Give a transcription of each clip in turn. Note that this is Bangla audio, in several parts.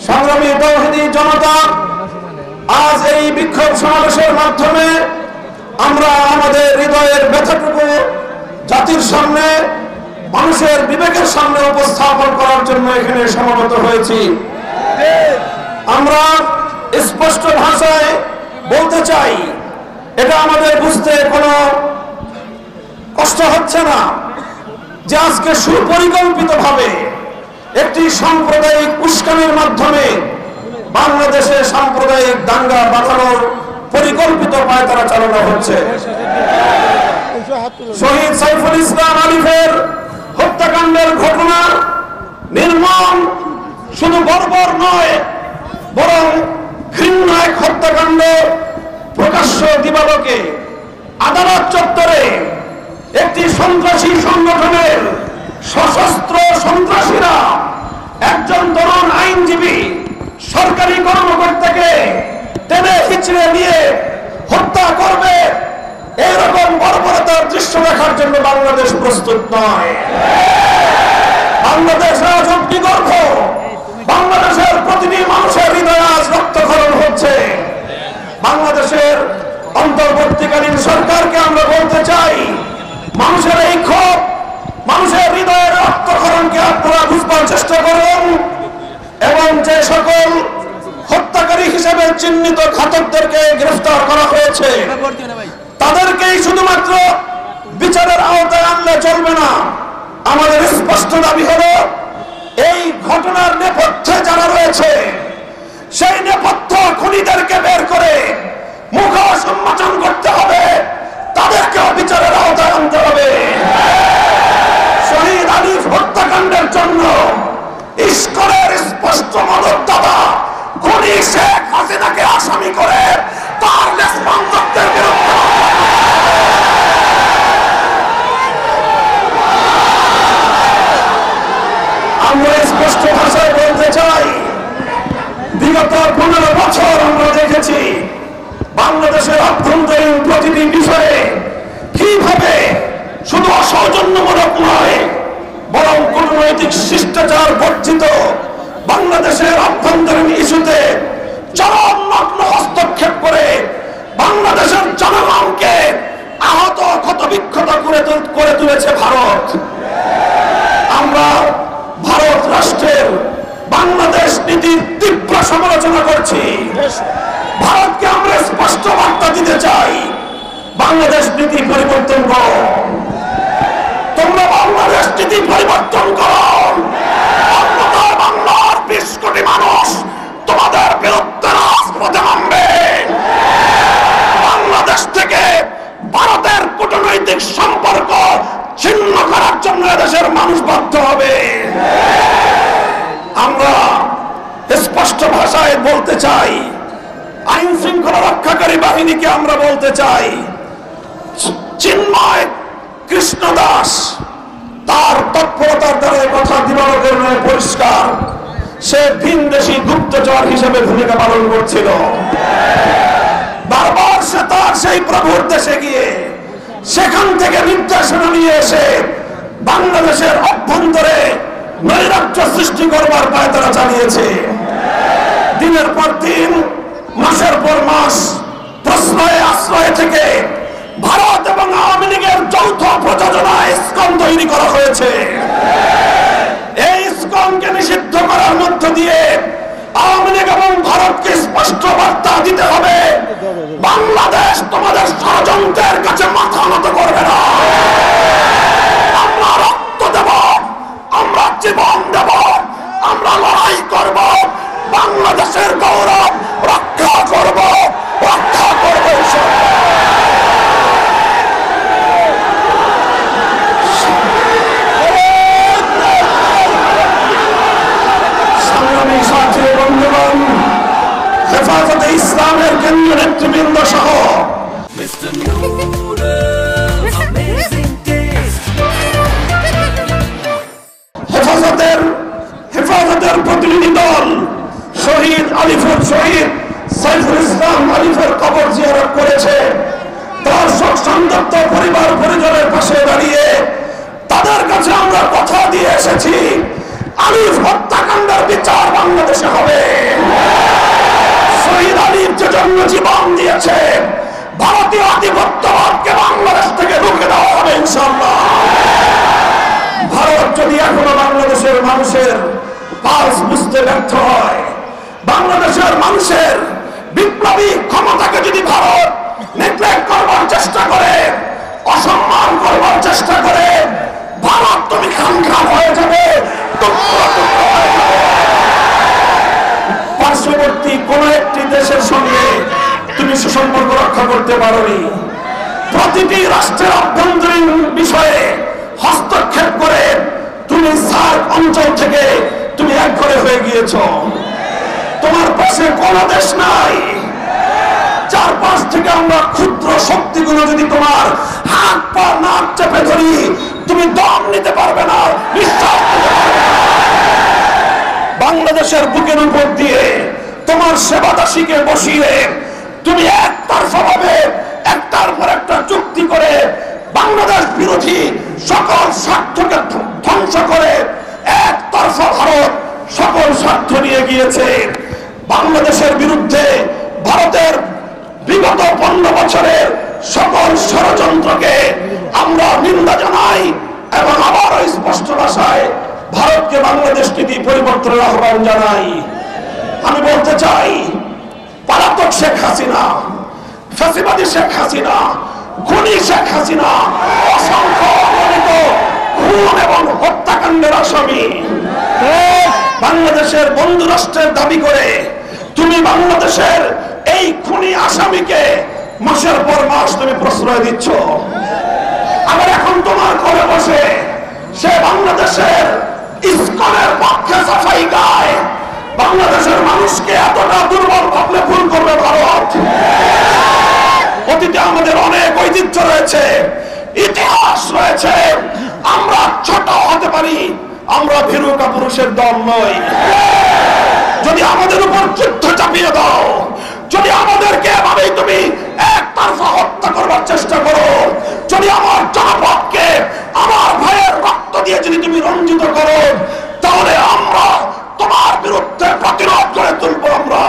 সংগ্রামী তৌহিদি জনতা, আজ এই বিক্ষোভ সমাবেশের মাধ্যমে আমরা আমাদের হৃদয়ের ব্যথাটুকু জাতির সামনে, মানুষের বিবেকের সামনে উপস্থাপন করার জন্য এখানে সমবেত হয়েছি। আমরা স্পষ্ট ভাষায় বলতে চাই, এটা আমাদের বুঝতে কোনো কষ্ট হচ্ছে না যে আজকে সুপরিকল্পিতভাবে একটি সাম্প্রদায়িক উস্কানির মাধ্যমে বাংলাদেশে সাম্প্রদায়িক দাঙ্গা বাঁধানোর পরিকল্পিত পায়তারা চালানো হচ্ছে। শহীদ সাইফুল ইসলাম আলিফের হত্যাকাণ্ডের ঘটনা নির্মম, শুধু বর্বর নয় বরং ঘৃণ্য এক হত্যাকাণ্ড। প্রকাশ্য দিবালোকে আদালত চত্বরে একটি সন্ত্রাসী সংগঠনের সশস্ত্র সন্ত্রাসীরা একজন তরুণ আইনজীবী সরকারি কর্মকর্তাকে টেনে হিচড়ে নিয়ে হত্যা করবে, এরকম বর্বরতার দৃশ্য দেখার জন্য বাংলাদেশ প্রস্তুত নয়। বাংলাদেশ আজ অগ্নিগর্ভ, বাংলাদেশের প্রতিটি মানুষের হৃদয়ে আজ রক্তক্ষরণ হচ্ছে। বাংলাদেশের অন্তর্বর্তীকালীন সরকারকে আমরা বলতে চাই, মানুষের এই ক্ষোভ, মানুষের হৃদয়ের রক্তক্ষরণকে আপনারা বুঝবার চেষ্টা করুন এবং যে সকল হত্যাকারী হিসেবে চিহ্নিত ঘাতকদেরকে গ্রেফতার করা হয়েছে তাদেরকেই শুধুমাত্র বিচারের আওতায় আনলে চলবে না। আমাদের স্পষ্ট দাবি হলো, এই ঘটনার নেপথ্যে যারা রয়েছে সেই নেপথ্য খুনিদেরকে বের করে মুখোশ উন্মোচন করতে হবে, তাদেরকেও বিচারের আওতায় আনতে হবে। শহীদ আলিফ হত্যাকাণ্ডের জন্য ইস্কনের স্পষ্ট মদতদাতা খুনি শেখ হাসিনাকে আসামি করে তার লেসপন্দকদের বিরুদ্ধে আমরা স্পষ্ট ভাষায় বলতে চাই, বিগত 15 বছর আমরা দেখেছি বাংলাদেশের অভ্যন্তরীণ প্রতিটি বিষয়ে কিভাবে শুধু অসৌজন্যমূলক নয় বরং কূটনৈতিক শিষ্টাচার বর্জিত বাংলাদেশের অভ্যন্তরীণ ইস্যুতে চরম নগ্ন হস্তক্ষেপ করে বাংলাদেশের জনগণকে আহত ক্ষতবিক্ষত করে তুলেছে ভারত। আমরা ভারত রাষ্ট্রের বাংলাদেশ নীতির তীব্র সমালোচনা করছি। ভারতকে আমরা স্পষ্ট বার্তা দিতে চাই, বাংলাদেশ নীতি পরিবর্তন করো, তোমরা বাংলাদেশ নীতি পরিবর্তন করো, অন্যথায় বাংলার 20 কোটি মানুষ তোমাদের বিরুদ্ধে রাজপথে নামবে। বাংলাদেশ থেকে ভারতের কূটনৈতিক সম্পর্ক ছিন্ন করার জন্য এদেশের মানুষ বাধ্য হবে। আমরা স্পষ্ট ভাষায় বলতে চাই, আইন শৃঙ্খলা রক্ষাকারী বাহিনীকে আমরা বলতে চাই, চিন্ময় কৃষ্ণ দাস তার তৎপরতার দ্বারা কথা দিবালোকের নয় পরিষ্কার, সে ভিনদেশী গুপ্তচর হিসেবে ভূমিকা পালন করছিল। বারবার সে তার সেই প্রভুর দেশে গিয়ে সেখান থেকে নির্দেশনা নিয়ে এসে বাংলাদেশের অভ্যন্তরে নৈরাজ্য সৃষ্টি করবার পায়তারা চালিয়েছে। দিনের পর দিন, মাসের পর মাস প্রশ্রয়ে আশ্রয় থেকে ভারত এবং আওয়ামী লীগের যৌথ প্রযোজনায় ইসকন তৈরি করা হয়েছে। এই ইসকনকে নিষিদ্ধ করার মধ্য দিয়ে আওয়ামী লীগ এবং ভারতকে স্পষ্ট বার্তা দিতে হবে, বাংলাদেশ তোমাদের ষড়যন্ত্রের কাছে মাথা নত করবে না। আমরা রক্ত দেব, আমরা জীবন দেব, আমরা লড়াই করব, বাংলাদেশের গৌরব রক্ষা করব, রক্ষা করব। সংগ্রামী সাথী বন্ধুগণ, হেফাজতে ইসলামের কেন্দ্রীয় নেতৃবৃন্দ সহ হেফাজতের প্রতিনিধি দল শহীদ সাইফুল ইসলাম আলিফের কবর জিয়ারত করেছে। তার শোক সন্তপ্ত পরিবার পরিজনের পাশে দাঁড়িয়ে তাদের কাছে আমরা কথা দিয়ে এসেছি, আলিফ হত্যাকাণ্ডের বিচার বাংলাদেশে হবে। জন্য জীবন দিয়েছে। ভারতীয় আধিপত্যবাদকে বাংলাদেশ থেকে রুখে দেওয়া হবে ইনশাআল্লাহ। ভারত যদি এখনো বাংলাদেশের মানুষের পালস বুঝতে ব্যর্থ হয়, বাংলাদেশের মানুষের বিপ্লবী ক্ষমতাকে যদি ভারত নেগলেক্ট করবার চেষ্টা করে, অসম্মান করবার চেষ্টা করে, ভারত তুমি খামখাম হয়ে যাবে, টুকরো টুকরো হয়ে যাবে। পার্শ্ববর্তী কোন একটি দেশের সঙ্গে তুমি সুসম্পর্ক রক্ষা করতে পারোনি। প্রতিটি রাষ্ট্রের অভ্যন্তরীণ বিষয়ে হস্তক্ষেপ করে তুমি সার্ক অঞ্চল থেকে তুমি একঘরে হয়ে গিয়েছ। তোমার পাশে কোন দেশ নাই। চারপাশ থেকে আমরা ক্ষুদ্র শক্তিগুলো যদি তোমার হাত পা নাক চেপে ধরি, তুমি দম নিতে পারবে না, নিঃশ্বাস নিতে পারবে না। বাংলাদেশের বুকের উপর দিয়ে তোমার সেবাদাসীকে বসিয়ে তুমি একতরফাভাবে একটার পর একটা চুক্তি করে বাংলাদেশ বিরোধী সকল স্বার্থকে ধ্বংস করে একতরফা ভারত সকল স্বার্থ নিয়ে গিয়েছে। বাংলাদেশের বিরুদ্ধে ভারতের বিগত 15 বছরের সকল ষড়যন্ত্রকে আমরা নিন্দা জানাই এবং আবারও স্পষ্ট ভাষায় ভারতকে বাংলাদেশ নীতি পরিবর্তনের আহ্বান জানাই। আমি বলতে চাই, পলাতক শেখ হাসিনা, ফ্যাসিবাদী শেখ হাসিনা, খুনি শেখ হাসিনা অসংখ্য অগণিত খুন এবং হত্যাকাণ্ডের আসামি। বাংলাদেশের বন্ধু রাষ্ট্রের দাবি করে তুমি বাংলাদেশের এই খুনি আসামিকে মাসের পর মাস তুমি প্রশ্রয় দিচ্ছ। আবার এখন তোমার ঘরে বসে সে বাংলাদেশের ইসকনের পক্ষে সাফাই গায়। বাংলাদেশের মানুষকে এতটা দুর্বল ভাবলে ভুল করবে ভারত। অতীতে আমাদের অনেক ঐতিহ্য রয়েছে, ইতিহাস রয়েছে। আমরা ছোট হতে পারি, আমরা ভীরু কাপুরুষের দল নই। যদি আমাদের উপর যুদ্ধ চাপিয়ে দাও, যদি আমাদেরকে এভাবেই তুমি একতরফা হত্যা করবার চেষ্টা করো, যদি আমার জনপদকে আমার ভাইয়ের রক্ত দিয়ে যদি তুমি রঞ্জিত করো, তাহলে আমরা তোমার বিরুদ্ধে প্রতিরোধ করে তুলবো। আমরা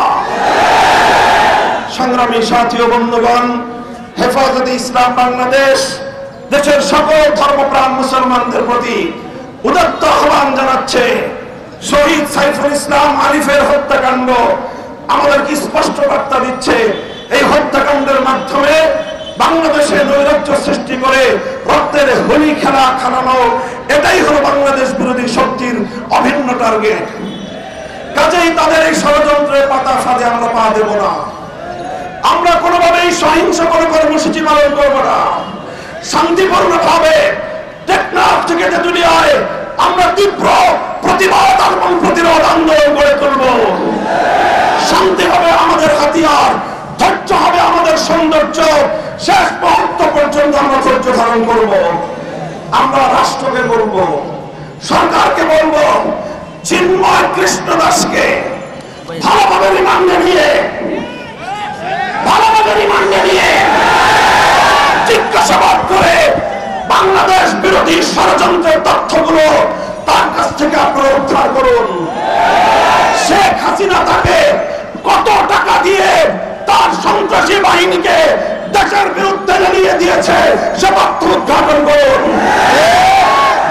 সংগ্রামী সাথী ও বন্ধুগণ, হেফাজতে ইসলাম বাংলাদেশ দেশের সকল ধর্মপ্রাণ মুসলমানদের প্রতি উদাত্ত আহ্বান জানাচ্ছে। শহীদ সাইফুল ইসলাম আরিফের হত্যাকাণ্ড আমাদেরকে স্পষ্ট বার্তা দিচ্ছে। এই হত্যাকাণ্ডের মাধ্যমে বাংলাদেশে নৈরাজ্য সৃষ্টি করে রক্তের হোলি খেলা খেলানো, এটাই হলো বাংলাদেশ বিরোধী শক্তির অভিন্ন টার্গেট। কাজেই তাদের এই ষড়যন্ত্রের পাতা ফাঁদে আমরা পা দেব না। আমরা কোনোভাবেই সহিংস কোনো কর্মসূচি পালন করবো না। শান্তিপূর্ণ ভাবে টেকনাফ থেকে তেঁতুলিয়ায় আমরা তীব্র প্রতিবাদ এবং প্রতিরোধ আন্দোলন গড়ে তুলব। শান্তি হবে আমাদের হাতিয়ার, ধৈর্য হবে আমাদের সৌন্দর্য। শেষ মুহূর্ত পর্যন্ত আমরা ধৈর্য ধারণ করব। আমরা রাষ্ট্রকে বলবো, সরকারকে বলবো, চিন্ময় কৃষ্ণ দাসকে ভালোভাবে রিমান্ডে নিয়ে জিজ্ঞাসাবাদ করে বাংলাদেশ বিরোধী ষড়যন্ত্রের তথ্যগুলো তার কাছ থেকে আপনারা উদ্ধার করুন। শেখ হাসিনা তাকে কত টাকা দিয়ে তার সন্ত্রাসী বাহিনীকে দেশের বিরুদ্ধে লেলিয়ে দিয়েছে সে তথ্য উদ্ঘাটন করুন।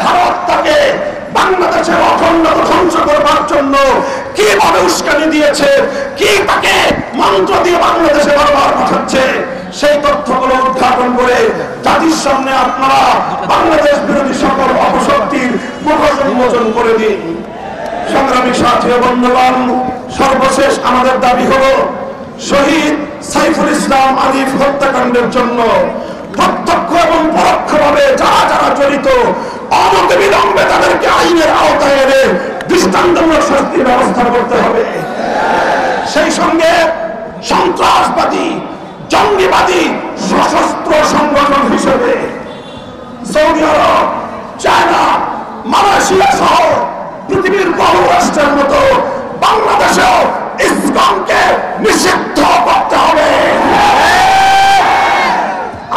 ভারত তাকে বাংলাদেশের অখণ্ডতা ধ্বংস করবার জন্য কিভাবে উস্কানি দিয়েছে, কি তাকে মন্ত্র দিয়ে বাংলাদেশে বারবার পাঠাচ্ছে, সেই তথ্যগুলো উদ্ঘাটন করে জাতির সামনে আপনারা বাংলাদেশ বিরোধী সকল অপশক্তির মুখোশ উন্মোচন করে দিন। সংগ্রামী সাথী ও বন্ধুগণ, সর্বশেষ আমাদের দাবি হলো শহীদ সাইফুল ইসলাম আরিফ হত্যাকাণ্ডের জন্য প্রত্যক্ষ এবং পরোক্ষভাবে যারা যারা জড়িত অনতিবিলম্বে তাদেরকে আইনের আওতায় এনে দৃষ্টান্তমূলক শাস্তির ব্যবস্থা করতে হবে। সেই সঙ্গে সন্ত্রাসবাদী জঙ্গিবাদী সশস্ত্র সংগঠন হিসেবে সৌদি আরব, চায়না, মালয়েশিয়া সহ পৃথিবীর বহু রাষ্ট্রের মতো বাংলাদেশেও ইসলামকে নিষিদ্ধ করতে হবে।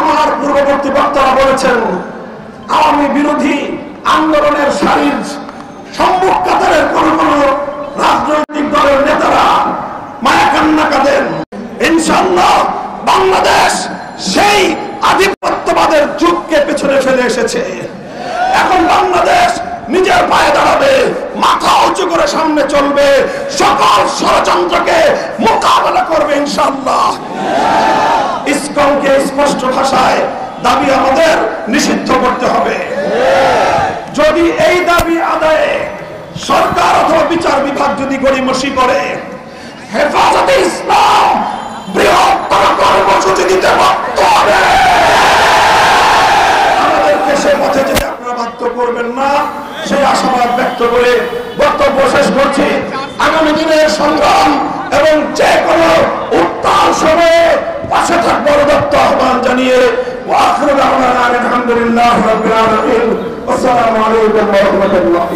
আমার পূর্ববর্তী বক্তারা বলেছেন, আওয়ামী বিরোধী আন্দোলনের সারির সম্মুখ কাতারের কোন কোন রাজনৈতিক দলের নেতারা মায়া কান্না কাঁদেন। সামনে চলবে, সকল ষড়যন্ত্রকে মোকাবেলা করবে ইনশাআল্লাহ। ইসকনকে স্পষ্ট ভাষায় দাবি আমাদের নিষিদ্ধ করতে হবে। যদি এই দাবি আদায়ে সরকার অথবা বিচার বিভাগ যদি গড়িমসি করে, হেফাজতে ইসলাম বৃহত্তর কর্মসূচি দিতে বাধ্য হবে। আমাদেরকে সে পথে যেতে আপনারা বাধ্য করবেন না, সেই আশাবাদ ব্যক্ত করে বক্তব্য শেষ করছি। আগামী দিনের সংগ্রাম এবং যে কোনো উত্তাল সময়ে পাশে থাকবার দত্ত আহ্বান জানিয়ে আলহামদুলিল্লাহ রাব্বিল আলামিন। আসসালামু আলাইকুম ওয়া রাহমাতুল্লাহ।